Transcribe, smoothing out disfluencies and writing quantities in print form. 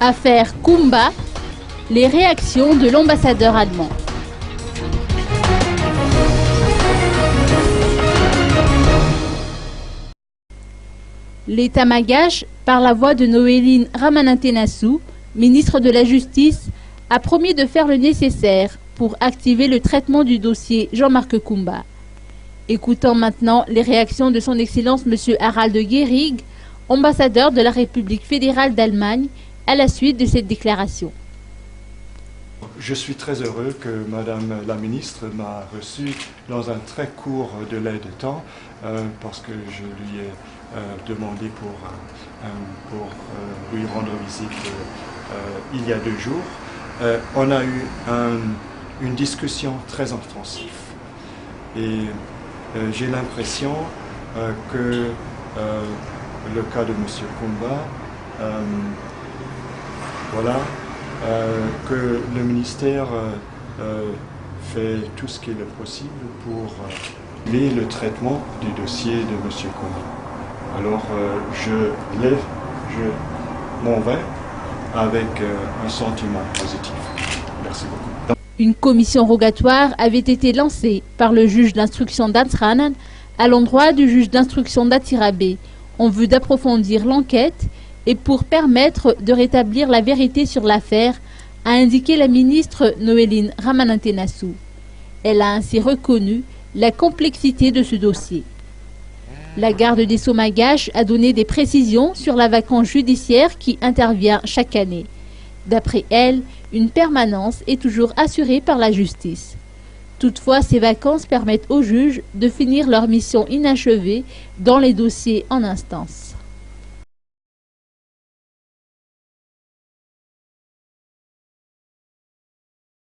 Affaire Kumba, les réactions de l'ambassadeur allemand. L'État malgache, par la voix de Noéline Ramananthenassu, ministre de la Justice, a promis de faire le nécessaire pour activer le traitement du dossier Jean-Marc Kumba. Écoutons maintenant les réactions de son Excellence M. Harald Gehrig, ambassadeur de la République fédérale d'Allemagne, à la suite de cette déclaration. Je suis très heureux que Madame la Ministre m'a reçu dans un très court délai de temps parce que je lui ai demandé pour lui rendre visite il y a 2 jours. On a eu une discussion très intensive et j'ai l'impression que le cas de M. Kumba, que le ministère fait tout ce qui est possible pour le traitement du dossier de M. Kumba. Alors je m'en vais avec un sentiment positif. Merci beaucoup. Une commission rogatoire avait été lancée par le juge d'instruction d'Ansranan à l'endroit du juge d'instruction d'Atirabé en vue d'approfondir l'enquête et pour permettre de rétablir la vérité sur l'affaire, a indiqué la ministre Noéline Ramananthenassu. Elle a ainsi reconnu la complexité de ce dossier. La garde des Sceaux malgaches a donné des précisions sur la vacance judiciaire qui intervient chaque année. D'après elle, une permanence est toujours assurée par la justice. Toutefois, ces vacances permettent aux juges de finir leur mission inachevée dans les dossiers en instance.